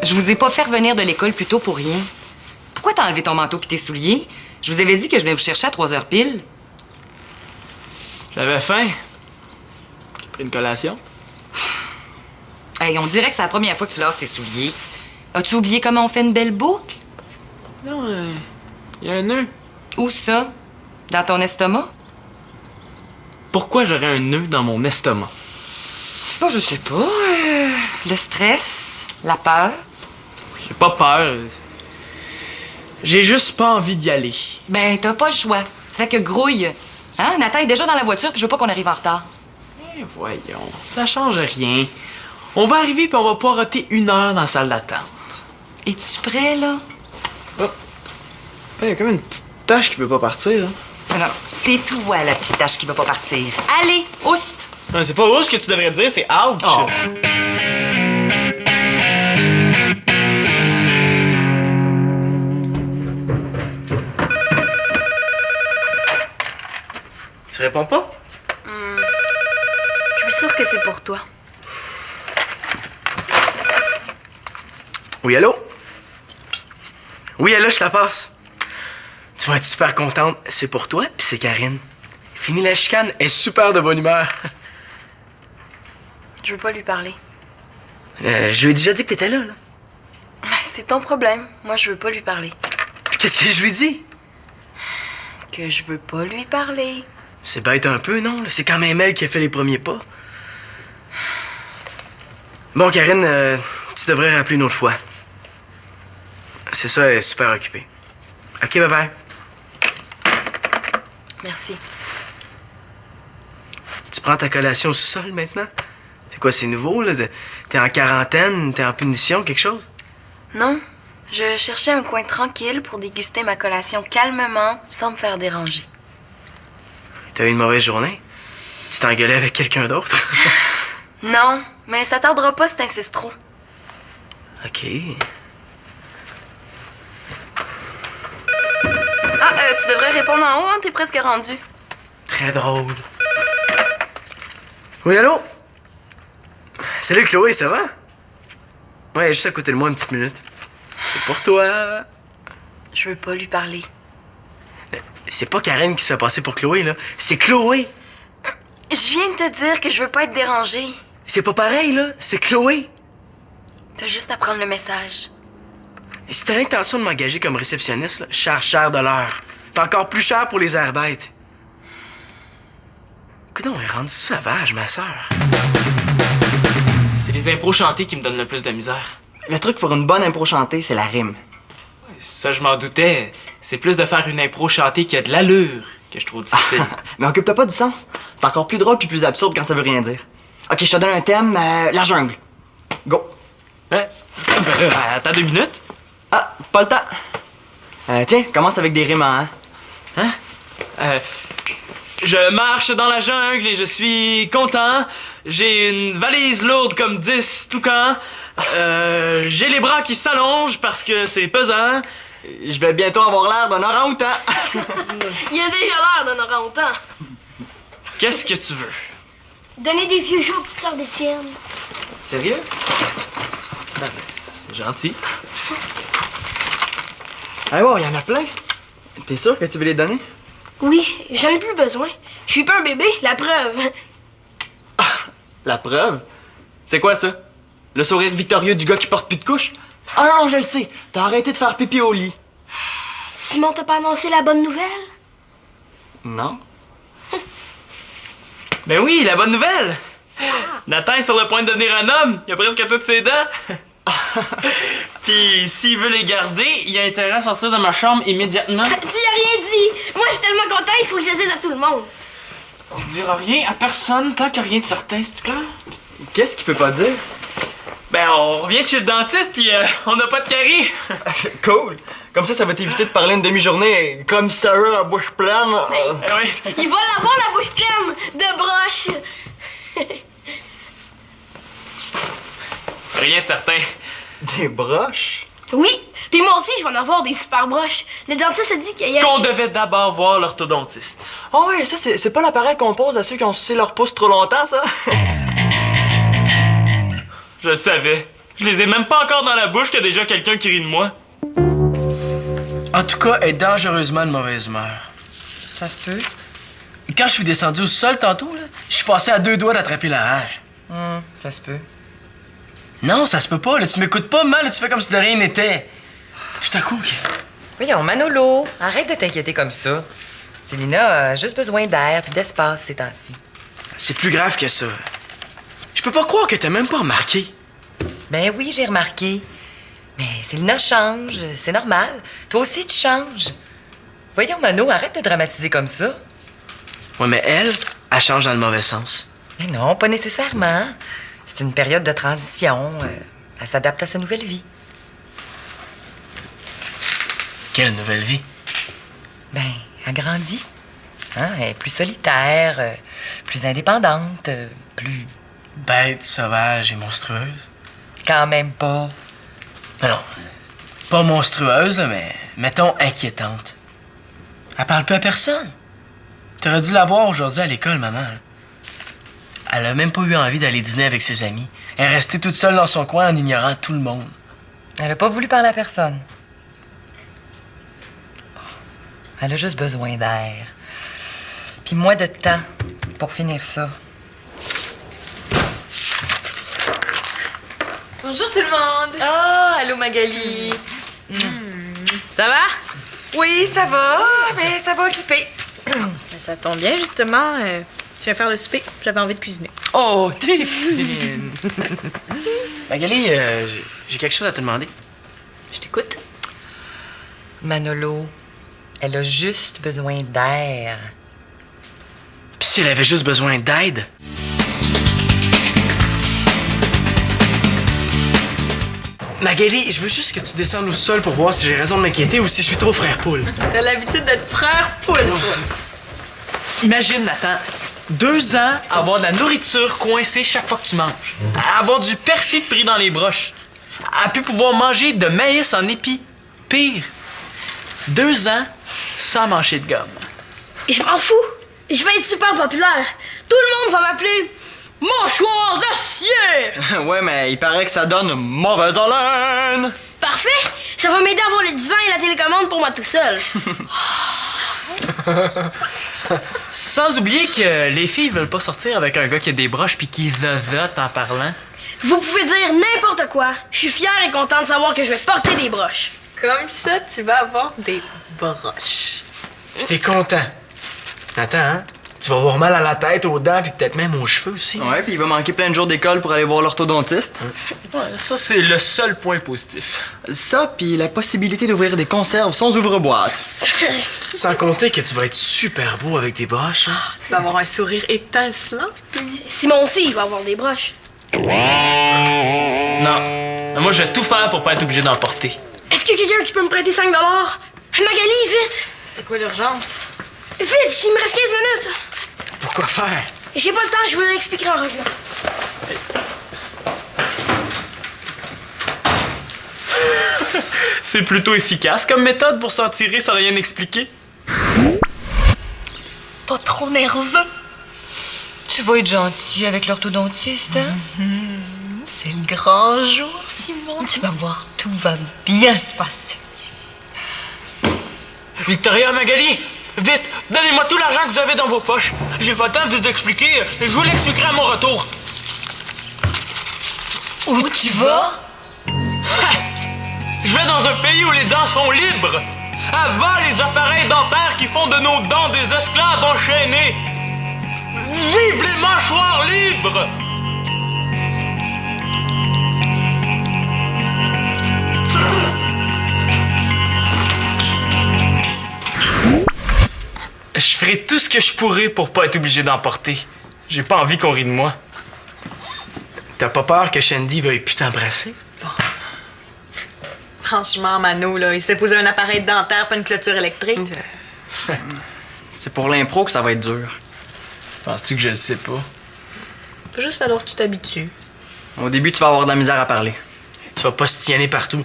Je vous ai pas fait revenir de l'école plus tôt pour rien. Pourquoi t'as enlevé ton manteau pis tes souliers? Je vous avais dit que je venais vous chercher à 3h pile. J'avais faim. J'ai pris une collation. Hey, on dirait que c'est la première fois que tu lasses tes souliers. As-tu oublié comment on fait une belle boucle? Non, il y a un nœud. Où ça? Dans ton estomac? Pourquoi j'aurais un nœud dans mon estomac? Bon, je sais pas. Le stress, la peur. J'ai pas peur. J'ai juste pas envie d'y aller. Ben, t'as pas le choix. Ça fait que grouille. Hein? Nathan est déjà dans la voiture puis je veux pas qu'on arrive en retard. Eh voyons, ça change rien. On va arriver puis on va poireauter 1 heure dans la salle d'attente. Es-tu prêt, là? Oh. Il y a comme une petite tache qui veut pas partir, hein? Non, non, c'est toi, la petite tache qui va pas partir. Allez, oust! Non, c'est pas ouch que tu devrais dire, c'est ouch! Oh. Tu réponds pas? Je suis sûre que c'est pour toi. Oui, allô? Oui, allô, je te la passe. Tu vas être super contente. C'est pour toi, puis c'est Karine. Fini la chicane, elle est super de bonne humeur. Je veux pas lui parler. Je lui ai déjà dit que t'étais là. C'est ton problème. Moi, je veux pas lui parler. Qu'est-ce que je lui dis? Que je veux pas lui parler. C'est bête un peu, non? C'est quand même elle qui a fait les premiers pas. Bon, Karine, tu devrais rappeler une autre fois. C'est ça, elle est super occupée. OK, bye-bye. Merci. Tu prends ta collation au sous-sol maintenant? C'est quoi, c'est nouveau, là? T'es en quarantaine, t'es en punition, quelque chose? Non, je cherchais un coin tranquille pour déguster ma collation calmement, sans me faire déranger. T'as eu une mauvaise journée? Tu t'engueulais avec quelqu'un d'autre? Non, mais ça tardera pas si t'insistes trop. OK. Ah, tu devrais répondre en haut, hein? T'es presque rendu. Très drôle. Oui, allô? Salut, Chloé, ça va? Ouais, juste à côté de moi, une petite minute. C'est pour toi. Je veux pas lui parler. C'est pas Karen qui se fait passer pour Chloé, là. C'est Chloé. Je viens de te dire que je veux pas être dérangée. C'est pas pareil, là. C'est Chloé. T'as juste à prendre le message. Et si t'as l'intention de m'engager comme réceptionniste, là, je charge cher de l'heure. T'es encore plus cher pour les airs bêtes. Coudonc, elle est rendue sauvage, ma sœur. C'est les impros chantés qui me donnent le plus de misère. Le truc pour une bonne impro chantée, c'est la rime. Ça, je m'en doutais. C'est plus de faire une impro chantée qui a de l'allure que je trouve difficile. Mais occupe-toi pas du sens. C'est encore plus drôle puis plus absurde quand ça veut rien dire. Ok, je te donne un thème, la jungle. Go. Hein? Ben là, attends 2 minutes. Ah, pas le temps. Tiens, commence avec des rimes en hein. Hein? Je marche dans la jungle et je suis content. J'ai une valise lourde comme 10 toucans. J'ai les bras qui s'allongent parce que c'est pesant. Je vais bientôt avoir l'air d'un orang-outan. Il a déjà l'air d'un orang-outan. Qu'est-ce que tu veux? Donner des vieux jeux aux petites sœurs d'Étienne. Sérieux? Ben, c'est gentil. Ah ouais, il y en a plein. T'es sûr que tu veux les donner? Oui, j'en ai plus besoin. Je suis pas un bébé, la preuve. La preuve? C'est quoi ça? Le sourire victorieux du gars qui porte plus de couche? Ah non, non, je le sais. T'as arrêté de faire pipi au lit. Simon t'a pas annoncé la bonne nouvelle? Non. Ben oui, la bonne nouvelle! Nathan est sur le point de devenir un homme. Il a presque toutes ses dents. Puis s'il veut les garder, il a intérêt à sortir de ma chambre immédiatement. Tu as rien dit! Moi, je suis tellement content, il faut que je le dise à tout le monde. Tu diras rien à personne tant qu'il n'y a rien de certain, c'est clair? Qu'est-ce qu'il peut pas dire? Ben, on revient de chez le dentiste, puis on n'a pas de carie. Cool. Comme ça va t'éviter de parler une demi-journée comme Sarah à bouche pleine. Eh oui. Il va l'avoir la bouche pleine de broches. Rien de certain. Des broches? Oui, puis moi aussi, je vais en avoir des super broches. Le dentiste a dit qu'il y a... Qu'on devait d'abord voir l'orthodontiste. Oh ouais, ça, c'est pas l'appareil qu'on pose à ceux qui ont sucé leur pouce trop longtemps, ça? Je le savais. Je les ai même pas encore dans la bouche qu'il y a déjà quelqu'un qui rit de moi. En tout cas, elle est dangereusement de mauvaise humeur. Ça se peut. Quand je suis descendu au sol tantôt, là, je suis passé à 2 doigts d'attraper la rage. Ça se peut. Non, ça se peut pas, là, tu m'écoutes pas, man, là, tu fais comme si de rien n'était. Tout à coup, Voyons, Manolo, arrête de t'inquiéter comme ça. Célina a juste besoin d'air puis d'espace ces temps-ci. c'est plus grave que ça. Je peux pas croire que t'as même pas remarqué. Ben oui, j'ai remarqué. Mais Célina change, c'est normal. Toi aussi, tu changes. Voyons, Mano, arrête de dramatiser comme ça. Ouais, mais elle change dans le mauvais sens. Mais non, pas nécessairement. C'est une période de transition. Elle s'adapte à sa nouvelle vie. Quelle nouvelle vie. Ben, elle grandit. Hein? Elle est plus solitaire, plus indépendante, plus... Bête, sauvage et monstrueuse. Quand même pas. Mais non, pas monstrueuse, mais mettons inquiétante. Elle parle plus à personne. T'aurais dû la voir aujourd'hui à l'école, maman. Elle a même pas eu envie d'aller dîner avec ses amis. Elle est restée toute seule dans son coin en ignorant tout le monde. Elle a pas voulu parler à personne. Elle a juste besoin d'air. Puis moins de temps pour finir ça. Bonjour tout le monde! Ah, allô Magali. Ça va? Oui, ça va, mais ça va occuper. Ben, ça tombe bien, justement. Je viens faire le souper. J'avais envie de cuisiner. Oh, t'es fine. Magali, j'ai quelque chose à te demander. Je t'écoute. Manolo, elle a juste besoin d'air. Puis si elle avait juste besoin d'aide... Magali, je veux juste que tu descendes au sol pour voir si j'ai raison de m'inquiéter ou si je suis trop frère poule. T'as l'habitude d'être frère poule, toi. Imagine, Nathan, 2 ans à avoir de la nourriture coincée chaque fois que tu manges. À avoir du persil pris dans les broches. À plus pouvoir manger de maïs en épi. Pire, 2 ans sans manger de gomme. Et je m'en fous. Je vais être super populaire. Tout le monde va m'appeler Mâchoire d'acier. Ouais, mais il paraît que ça donne mauvaise haleine! Parfait. Ça va m'aider à avoir le divan et la télécommande pour moi tout seul. Sans oublier que les filles veulent pas sortir avec un gars qui a des broches puis qui vevote en parlant. Vous pouvez dire n'importe quoi. Je suis fière et contente de savoir que je vais porter des broches. Comme ça, tu vas avoir des broches. T'es content. Attends, hein? Tu vas avoir mal à la tête, aux dents, puis peut-être même aux cheveux aussi. Ouais, puis il va manquer plein de jours d'école pour aller voir l'orthodontiste. Ouais, ça, c'est le seul point positif. Ça, puis la possibilité d'ouvrir des conserves sans ouvre-boîte. Sans compter que tu vas être super beau avec tes broches. Hein? Tu vas avoir un sourire étincelant. Simon aussi, il va avoir des broches. Non. Moi, je vais tout faire pour pas être obligé d'en porter. Est-ce qu'il y a quelqu'un qui peut me prêter 5 $? Magali, vite! C'est quoi l'urgence? Vite, il me reste 15 minutes. Pourquoi faire? J'ai pas le temps, je vous l'expliquerai en revenant. C'est plutôt efficace comme méthode pour s'en tirer sans rien expliquer. Pas trop nerveux. Tu vas être gentil avec l'orthodontiste, hein? C'est le grand jour, Simon. Tu vas voir, tout va bien se passer. Victoria, Magali, vite, donnez-moi tout l'argent que vous avez dans vos poches. J'ai pas le temps de vous expliquer. Je vous l'expliquerai à mon retour. Où tu vas? Je vais dans un pays où les dents sont libres. Avant les appareils dentaires qui font de nos dents des esclaves enchaînés. Vive les mâchoires libres! Je ferai tout ce que je pourrai pour pas être obligé d'en porter. J'ai pas envie qu'on rie de moi. T'as pas peur que Shandy veuille plus t'embrasser? Franchement, Mano, là, il se fait poser un appareil dentaire pas une clôture électrique. C'est pour l'impro que ça va être dur. Penses-tu que je le sais pas? Faut juste falloir que tu t'habitues. Au début, tu vas avoir de la misère à parler. Tu vas pas stianer partout.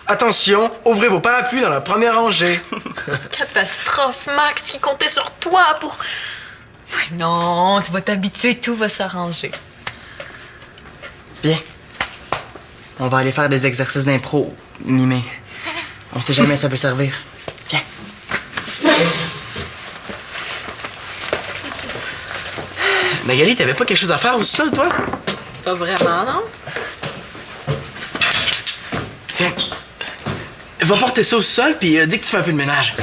Attention, ouvrez vos parapluies dans la première rangée. Catastrophe, Max, qui comptait sur toi pour... Non, tu vas t'habituer, tout va s'arranger. Viens. On va aller faire des exercices d'impro, mimé. On sait jamais ça peut servir. Viens. Magali, t'avais pas quelque chose à faire au sol, toi? Pas vraiment, non? Tiens. Va porter ça au sol, puis dis que tu fais un peu de ménage.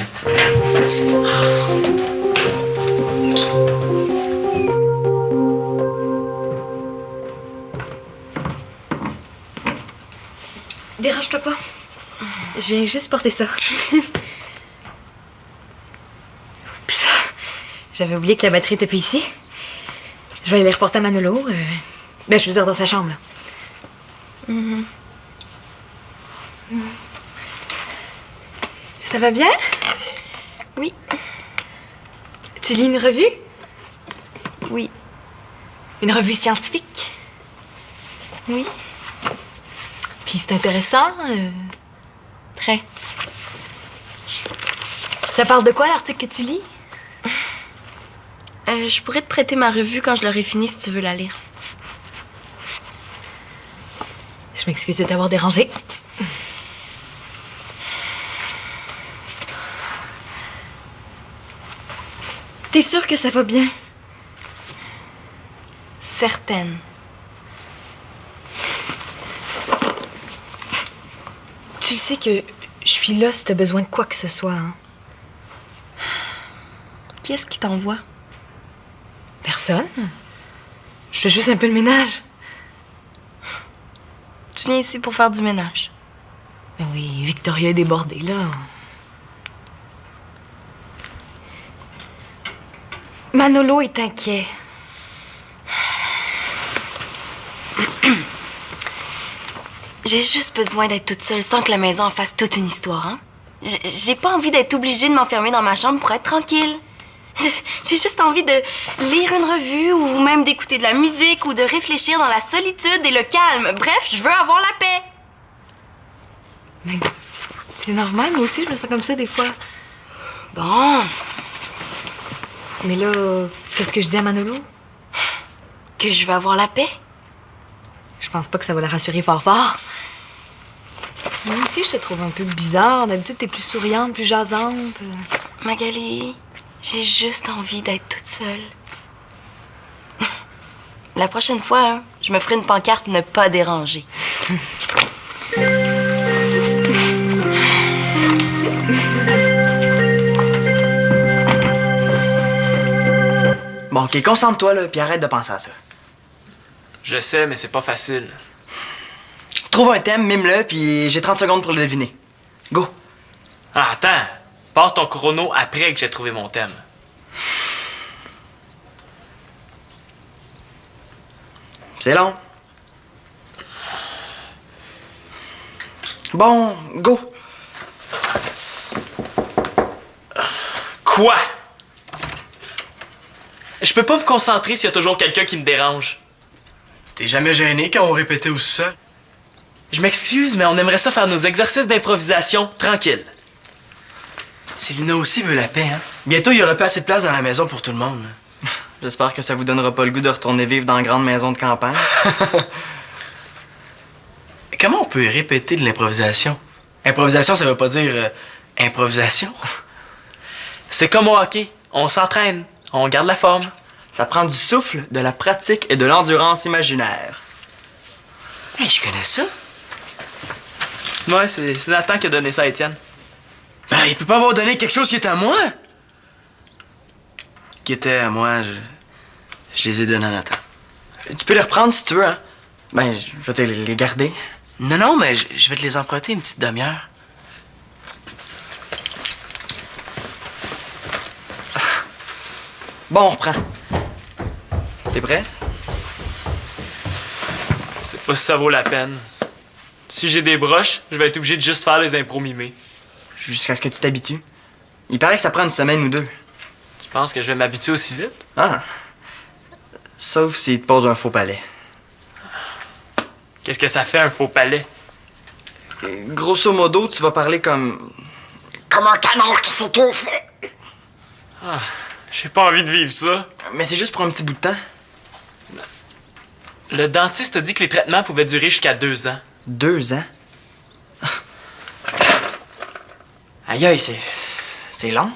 Dérange-toi pas. Je viens juste porter ça. Oups. J'avais oublié que la batterie était plus ici. Je vais aller les reporter à Manolo. Ben, je veux dire dans sa chambre, là. Ça va bien? Oui. Tu lis une revue? Oui. Une revue scientifique? Oui. Puis c'est intéressant? Très. Ça parle de quoi, l'article que tu lis? Je pourrais te prêter ma revue quand je l'aurai finie si tu veux la lire. Je m'excuse de t'avoir dérangé. T'es sûre que ça va bien? Certaine. Tu sais que je suis là si t'as besoin de quoi que ce soit, hein? Qui est-ce qui t'envoie? Personne. Je fais juste un peu le ménage. Tu viens ici pour faire du ménage. Ben oui, Victoria est débordée, là. Manolo est inquiet. J'ai juste besoin d'être toute seule sans que la maison en fasse toute une histoire, hein? J'ai pas envie d'être obligée de m'enfermer dans ma chambre pour être tranquille. J'ai juste envie de lire une revue ou même d'écouter de la musique ou de réfléchir dans la solitude et le calme. Bref, je veux avoir la paix. Mais c'est normal, moi aussi, je me sens comme ça des fois. Bon, Mais là, qu'est-ce que je dis à Manolo? que je veux avoir la paix. Je pense pas que ça va la rassurer fort fort. Moi aussi, je te trouve un peu bizarre. D'habitude, t'es plus souriante, plus jasante. Magali, j'ai juste envie d'être toute seule. La prochaine fois, hein, je me ferai une pancarte ne pas déranger. Bon, OK, concentre-toi, là, puis arrête de penser à ça. Je sais, mais c'est pas facile. Trouve un thème, mime-le, puis j'ai 30 secondes pour le deviner. Go! Ah, attends. Pars ton chrono après que j'ai trouvé mon thème. C'est long. Bon, go! Quoi? Je peux pas me concentrer s'il y a toujours quelqu'un qui me dérange. Tu t'es jamais gêné quand on répétait au sol? Je m'excuse, mais on aimerait ça faire nos exercices d'improvisation tranquille. Célina aussi veut la paix, hein? Bientôt, il y aura pas assez de place dans la maison pour tout le monde. J'espère que ça vous donnera pas le goût de retourner vivre dans la grande maison de campagne. Comment on peut répéter de l'improvisation? Improvisation, ça veut pas dire improvisation. C'est comme au hockey. On s'entraîne. On garde la forme. Ça prend du souffle, de la pratique et de l'endurance imaginaire. Hey, je connais ça. Ouais, c'est Nathan qui a donné ça à Étienne. Ben, il peut pas avoir donné quelque chose qui est à moi. Qui était à moi, je les ai donnés à Nathan. Tu peux les reprendre si tu veux, hein? Ben, je vais te les garder. Non, non, mais je vais te les emprunter une petite demi-heure. Bon, on reprend. T'es prêt? Je sais pas si ça vaut la peine. Si j'ai des broches, je vais être obligé de juste faire les impros mimés. Jusqu'à ce que tu t'habitues. Il paraît que ça prend une semaine ou deux. Tu penses que je vais m'habituer aussi vite? Ah. Sauf s'il te pose un faux palais. Qu'est-ce que ça fait, un faux palais? Grosso modo, tu vas parler comme... Comme un canard qui s'étouffe. Ah, j'ai pas envie de vivre ça. Mais c'est juste pour un petit bout de temps. Le dentiste a dit que les traitements pouvaient durer jusqu'à 2 ans. 2 ans? Aïe aïe, c'est long.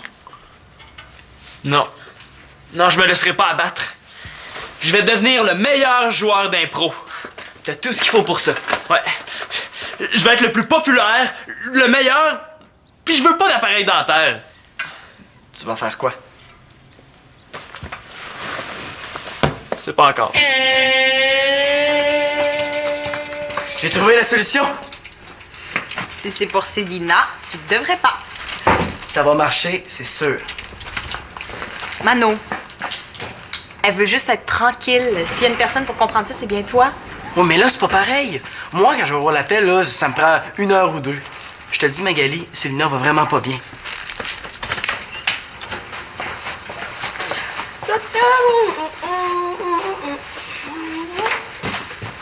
Non. Non, je me laisserai pas abattre. Je vais devenir le meilleur joueur d'impro. T'as tout ce qu'il faut pour ça. Ouais. Je vais être le plus populaire, le meilleur, puis je veux pas d'appareil dentaire. Tu vas faire quoi? C'est pas encore. J'ai trouvé la solution. Si c'est pour Célina, tu devrais pas. Ça va marcher, c'est sûr. Mano, elle veut juste être tranquille. S'il y a une personne pour comprendre ça, c'est bien toi. Oh, mais là, c'est pas pareil. Moi, quand je vais voir l'appel, là, ça me prend 1 heure ou 2. Je te le dis, Magali, Célina va vraiment pas bien.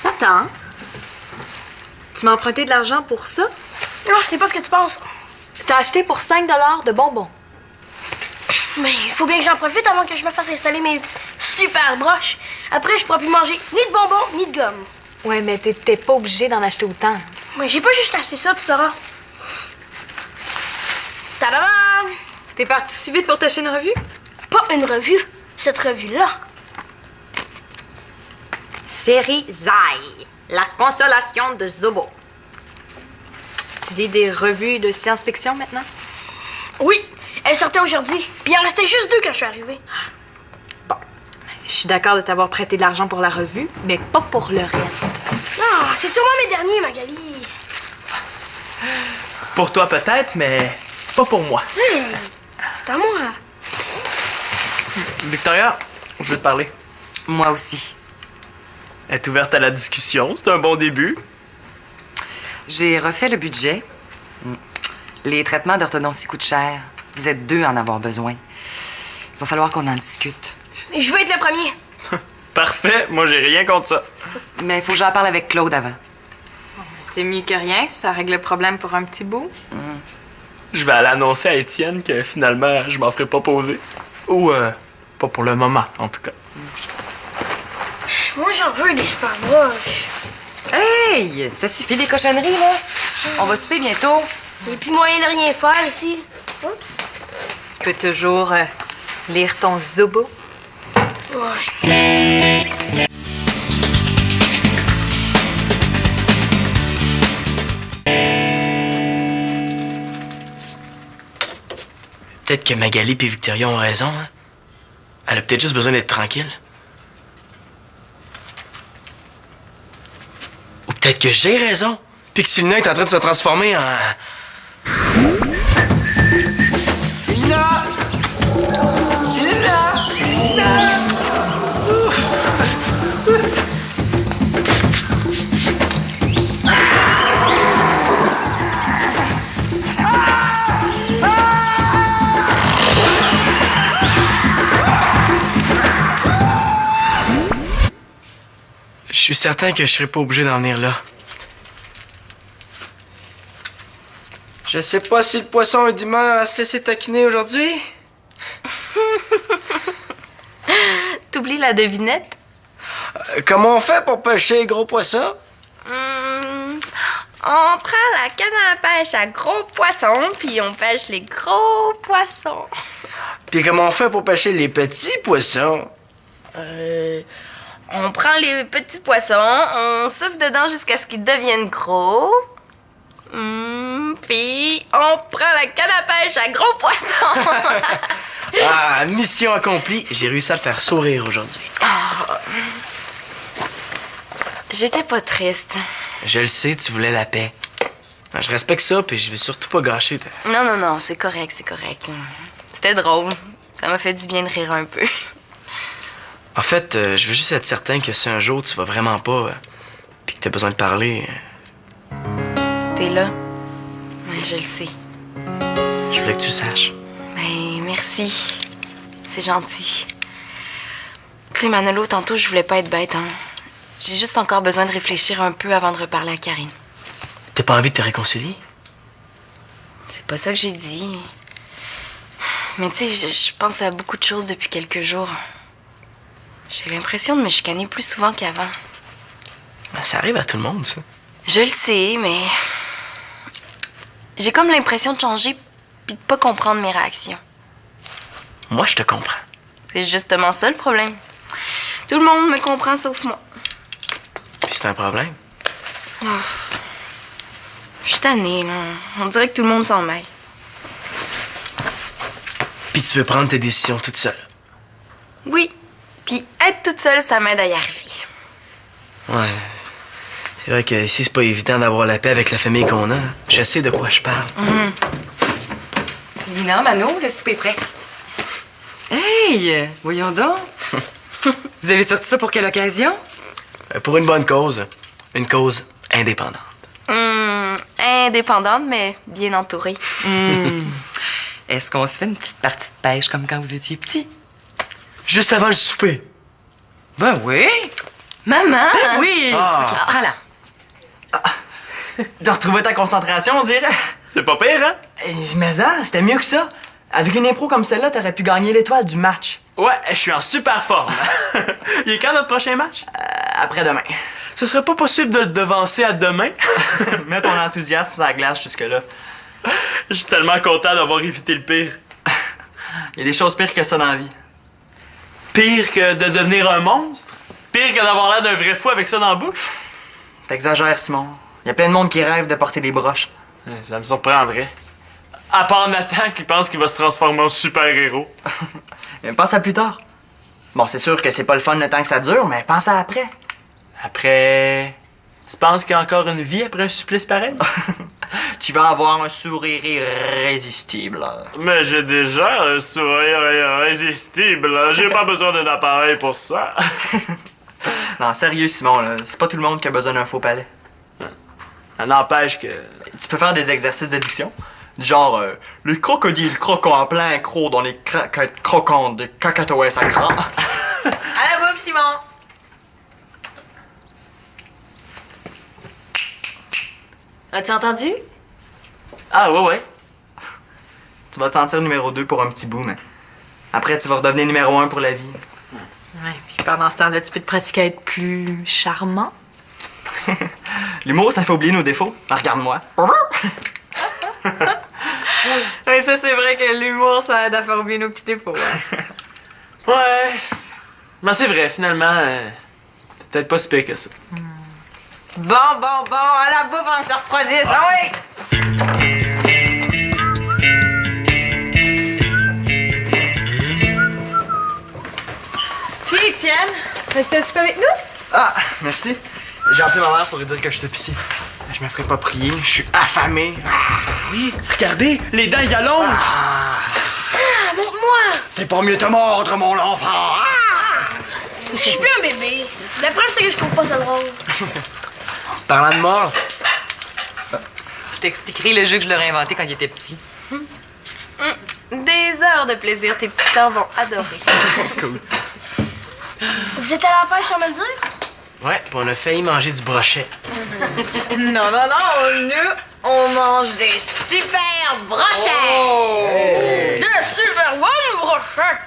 Attends. Tu m'as emprunté de l'argent pour ça? Ah, c'est pas ce que tu penses. T'as acheté pour 5 $ de bonbons. Mais il faut bien que j'en profite avant que je me fasse installer mes super broches. Après, je pourrai plus manger ni de bonbons, ni de gomme. Ouais, mais t'étais pas obligé d'en acheter autant. Mais j'ai pas juste acheté ça, tu sauras. Ta-da-da! T'es parti si vite pour t'acheter une revue? Pas une revue, cette revue-là. Série Zai, la consolation de Zobo. Tu lis des revues de science-fiction maintenant? Oui, elle sortait aujourd'hui. Puis il en restait juste 2 quand je suis arrivée. Bon, je suis d'accord de t'avoir prêté de l'argent pour la revue, mais pas pour le reste. Ah, c'est sûrement mes derniers, Magali. Pour toi peut-être, mais pas pour moi. Hey, c'est à moi. Victoria, je veux te parler. Moi aussi. Elle est ouverte à la discussion, c'est un bon début. J'ai refait le budget. Les traitements d'orthodontie coûtent cher. Vous êtes 2 à en avoir besoin. Il va falloir qu'on en discute. Et je veux être le premier. Parfait, moi j'ai rien contre ça. Mais il faut que j'en parle avec Claude avant. C'est mieux que rien, ça règle le problème pour un petit bout. Je vais aller annoncer à Étienne que finalement je m'en ferai pas poser. Ou pas pour le moment, en tout cas. Moi, j'en veux des super broches. Hey! Ça suffit les cochonneries, là. On va souper bientôt. Il n'y a plus moyen de rien faire ici. Oups. Tu peux toujours lire ton Zobo. Ouais. Peut-être que Magali et Victoria ont raison, hein? Elle a peut-être juste besoin d'être tranquille. Ou peut-être que j'ai raison. Puis que Célina est en train de se transformer en... Célina! Célina! Célina! Je suis certain que je serais pas obligé d'en venir là. Je sais pas si le poisson est d'humeur à se laisser taquiner aujourd'hui. T'oublies la devinette? Comment on fait pour pêcher les gros poissons? On prend la canne à pêche à gros poissons, puis on pêche les gros poissons. Puis comment on fait pour pêcher les petits poissons? On prend les petits poissons, on souffle dedans jusqu'à ce qu'ils deviennent gros. Puis on prend la canne à pêche à gros poissons. Ah, mission accomplie. J'ai réussi à le faire sourire aujourd'hui. J'étais pas triste. Je le sais, tu voulais la paix. Je respecte ça, puis je veux surtout pas gâcher. Non, c'est correct, c'est correct. C'était drôle. Ça m'a fait du bien de rire un peu. En fait, je veux juste être certain que si un jour tu vas vraiment pas, puis que t'as besoin de parler, T'es là? Oui, je le sais. je voulais que tu saches. Ben, merci. C'est gentil. Tu sais, Manolo, tantôt, je voulais pas être bête, hein. J'ai juste encore besoin de réfléchir un peu avant de reparler à Karine. T'as pas envie de te réconcilier? C'est pas ça que j'ai dit. Mais tu sais, je pense à beaucoup de choses depuis quelques jours. J'ai l'impression de me chicaner plus souvent qu'avant. Ben, ça arrive à tout le monde, ça. Je le sais, mais... J'ai comme l'impression de changer puis de pas comprendre mes réactions. Moi, je te comprends. C'est justement ça le problème. Tout le monde me comprend sauf moi. Puis c'est un problème. Oh. Je suis tannée, là. On dirait que tout le monde s'en mêle. Puis tu veux prendre tes décisions toute seule. Oui. Puis être toute seule, ça m'aide à y arriver. Ouais. C'est vrai que ici, c'est pas évident d'avoir la paix avec la famille qu'on a. Je sais de quoi je parle. C'est Nina, Mano, le souper est prêt. Hey! Voyons donc. Vous avez sorti ça pour quelle occasion? Pour une bonne cause. Une cause indépendante. Indépendante, mais bien entourée. Est-ce qu'on se fait une petite partie de pêche comme quand vous étiez petit? Juste avant le souper. Ben oui! Maman! Oui! Ah. OK, prends-la. T'as retrouvé ta concentration, on dirait. C'est pas pire, hein? Mais ça, c'était mieux que ça. Avec une impro comme celle-là, t'aurais pu gagner l'étoile du match. Ouais, je suis en super forme. Il est quand notre prochain match? Après-demain. Ce serait pas possible de le devancer à demain? Mets ton enthousiasme sur la glace jusque-là. Je suis tellement content d'avoir évité le pire. Il y a des choses pires que ça dans la vie. Pire que de devenir un monstre? Pire que d'avoir l'air d'un vrai fou avec ça dans la bouche? T'exagères, Simon. Il y a plein de monde qui rêve de porter des broches. Ça me surprendrait. À part Nathan qui pense qu'il va se transformer en super-héros. Mais pense à plus tard. Bon, c'est sûr que c'est pas le fun le temps que ça dure, mais pense à après. Après... Tu penses qu'il y a encore une vie après un supplice pareil? Tu vas avoir un sourire irrésistible. Mais j'ai déjà un sourire irrésistible. J'ai pas besoin d'un appareil pour ça. Non, sérieux, Simon, là, c'est pas tout le monde qui a besoin d'un faux palais. Ça n'empêche que... Tu peux faire des exercices de diction. Du genre, les crocodiles croquent en plein croc dans les croquants de cacatoès à cran. À la bouffe, Simon! As-tu entendu? Ah, ouais. Tu vas te sentir numéro 2 pour un petit bout, mais après, tu vas redevenir numéro 1 pour la vie. Ouais, puis pendant ce temps-là, tu peux te pratiquer à être plus charmant. L'humour, ça fait oublier nos défauts. Ah, regarde-moi. Oui, ça, c'est vrai que l'humour, ça aide à faire oublier nos petits défauts. Hein. Ouais. Mais c'est vrai, finalement, c'est peut-être pas si pire que ça. Bon, à la bouffe avant que ça refroidisse. Ah oui! Puis, Étienne, restes-tu un souper avec nous? Ah, merci. J'ai appelé ma mère pour lui dire que je suis pissé. Je me ferai pas prier, je suis affamé. Oui, regardez, les dents y allongent. Ah, montre-moi! C'est pour mieux te mordre, mon enfant! Je suis plus un bébé. La preuve, c'est que je trouve pas ça drôle. Parlant de mort, Je t'expliquerai le jeu que je leur ai inventé quand il était petit. Des heures de plaisir, tes petits sœurs vont adorer. Vous êtes à la pêche sans me le dire? ouais, pis on a failli manger du brochet. Non, nous, on mange des super brochettes! Des super bonnes brochettes!